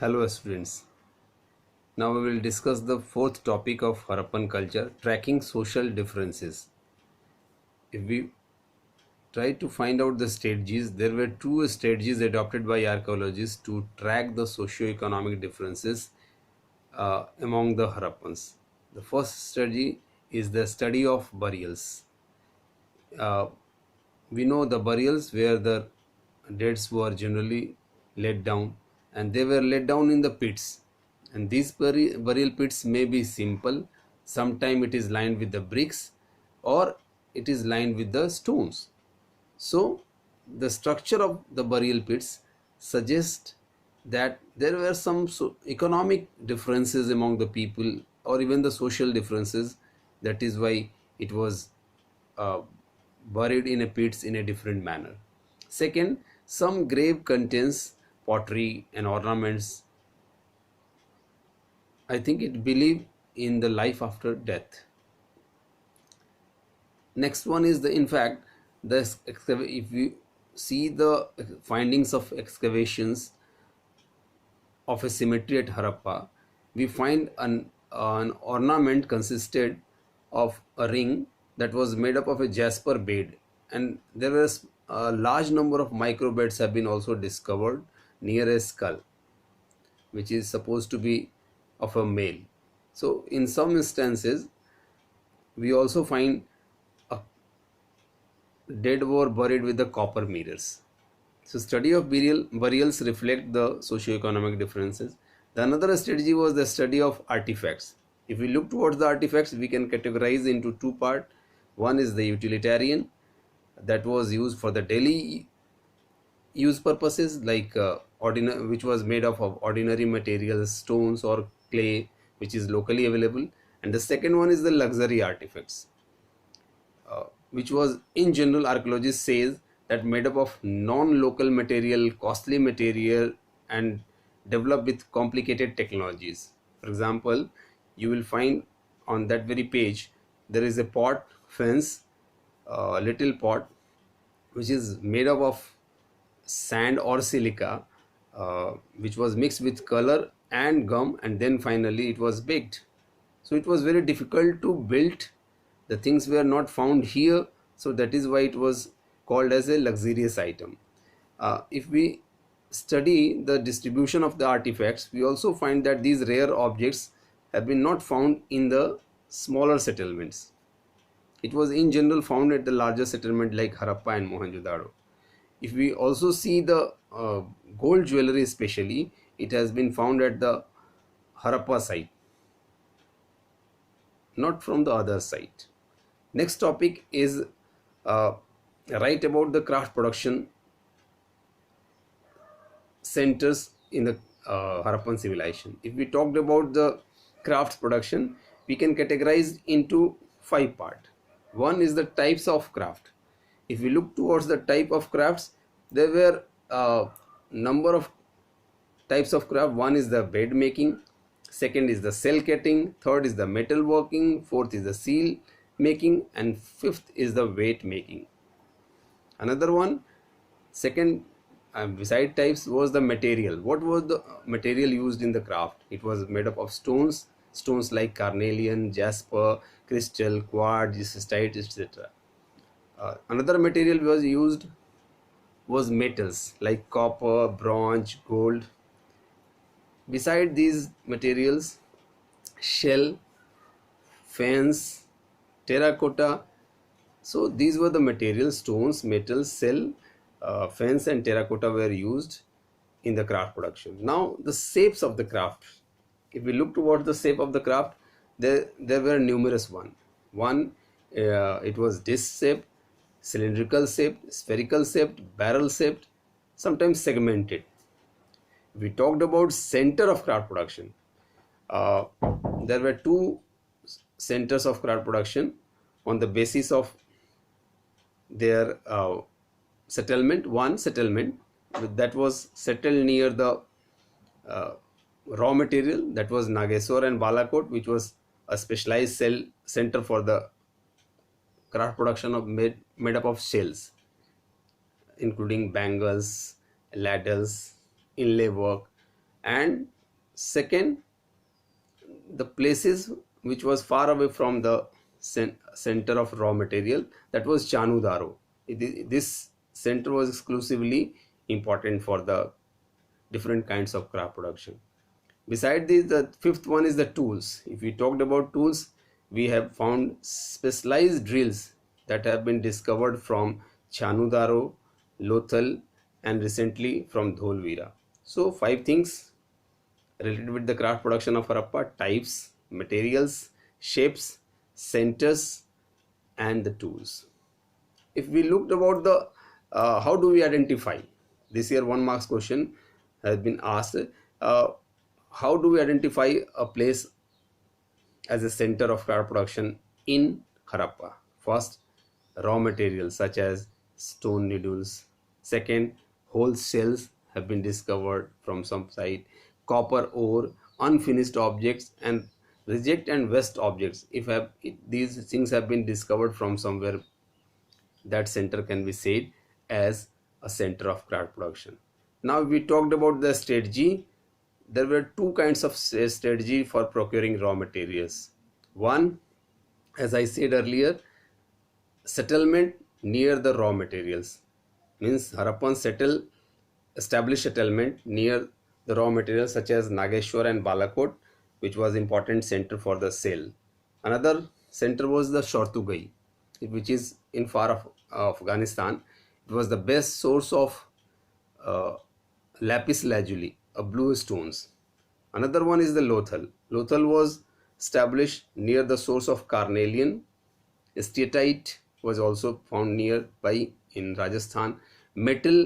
Hello students. Now we will discuss the fourth topic of Harappan culture, tracking social differences. If we try to find out the strategies, there were two strategies adopted by archaeologists to track the socio-economic differences among the Harappans. The first strategy is the study of burials. Uh, we know the burials where the deads were generally laid down, and they were laid down in the pits, and these burial pits may be simple. Sometime it is lined with the bricks, or it is lined with the stones. So the structure of the burial pits suggests that there were some economic differences among the people, or even the social differences. That is why it was uh, buried in a pits in a different manner. Second, some grave contains pottery and ornaments. I think it believe in the life after death. Next one is the, in fact, the if you see the findings of excavations of a cemetery at Harappa, we find an ornament consisted of a ring that was made up of a jasper bead, and there was a large number of microbeads have been also discovered near a skull, which is supposed to be of a male. So in some instances, we also find a dead were buried with the copper mirrors. So study of burials reflect the socio-economic differences. The another strategy was the study of artifacts. If we look towards the artifacts, we can categorize into two parts. One is the utilitarian, that was used for the daily use purposes, like which was made up of ordinary materials, stones or clay, which is locally available. And the second one is the luxury artifacts, which was in general, archaeologists says, that made up of non-local material, costly material, and developed with complicated technologies. For example, you will find on that very page there is a pot fence, a little pot, which is made up of sand or silica, which was mixed with color and gum, and then finally it was baked. So it was very difficult to build. The things were not found here, so that is why it was called as a luxurious item. If we study the distribution of the artifacts, we also find that these rare objects have been not found in the smaller settlements. It was in general found at the larger settlement like Harappa and Mohenjo-daro. If we also see the gold jewelry especially, it has been found at the Harappa site, not from the other site. Next topic is uh, write about the craft production centers in the Harappan civilization. If we talked about the crafts production, we can categorize into five parts. One is the types of craft. If we look towards the type of crafts, there were a number of types of craft. One is the bed making, second is the cell cutting, third is the metal working, fourth is the seal making, and fifth is the weight making. Another one, second, beside types, was the material. What was the material used in the craft? It was made up of stones like carnelian, jasper, crystal, quartz, cystite, etc. Another material was used was metals like copper, bronze, gold. Beside these materials, shell, fence, terracotta. So these were the materials: stones, metals, cell, fence, and terracotta were used in the craft production. Now the shapes of the craft. If we look towards the shape of the craft, there were numerous one. One, it was disc shaped, cylindrical shaped, spherical shaped, barrel shaped, sometimes segmented. We talked about center of craft production. Uh, there were two centers of craft production on the basis of their settlement. One settlement that was settled near the uh, raw material, that was Nageswar and Balakot, which was a specialized center for the craft production of made up of shells, including bangles, ladles, inlay work. And second, the places which was far away from the center of raw material, that was Chanudaro. This center was exclusively important for the different kinds of crop production. Beside this, the fifth one is the tools. If we talked about tools, we have found specialized drills that have been discovered from Chanudaro, Lothal, and recently from Dholvira. So five things related with the craft production of Harappa: types, materials, shapes, centers, and the tools. If we looked about the how do we identify, this year 1 marks question has been asked, uh, how do we identify a place as a center of craft production in Harappa? First, raw materials such as stone needles. Second, whole shells have been discovered from some site. Copper ore, unfinished objects, and reject and waste objects. If these things have been discovered from somewhere, that center can be said as a center of craft production. Now we talked about the strategy. There were two kinds of strategy for procuring raw materials. One, as I said earlier, settlement near the raw materials, means Harappan established settlement near the raw materials such as Nageshwar and Balakot, which was important center for the sale. Another center was the Shortugai, which is in far of Afghanistan. It was the best source of uh, lapis lazuli, a blue stones. Another one is the Lothal. Lothal was established near the source of carnelian. Steatite was also found nearby in Rajasthan. Metal